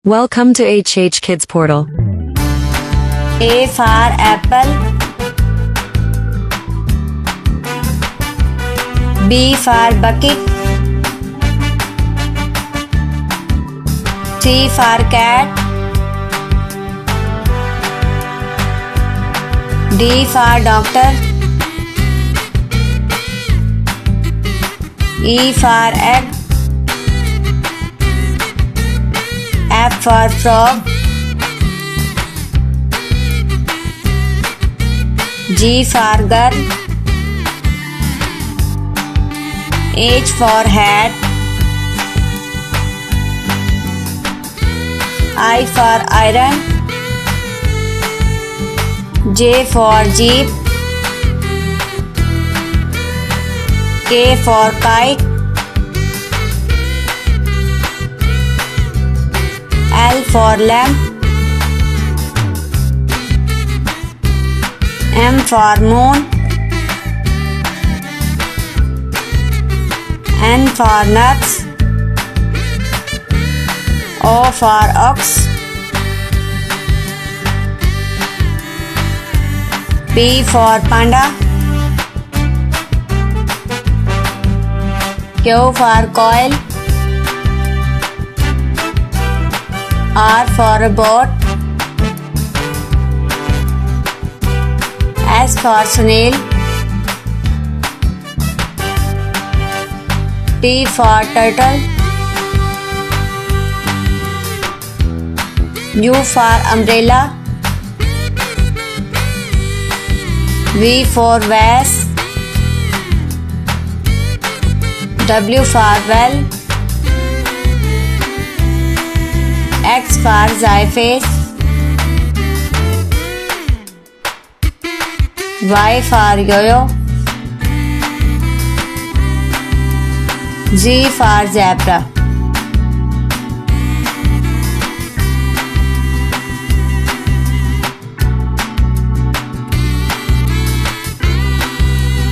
Welcome to HH Kids Portal. A for apple. B for bucket. C for cat. D for doctor. E for egg. F for frog. G for girl. H for hat. I for iron. J for jeep. K for kite. L for lamp. M for moon. N for nuts. O for ox. P for panda. Q for coil. R for robot. S for snail. T for turtle. U for umbrella. V for vase. W for well. X for xyphase. Y for yo-yo. Z for zebra.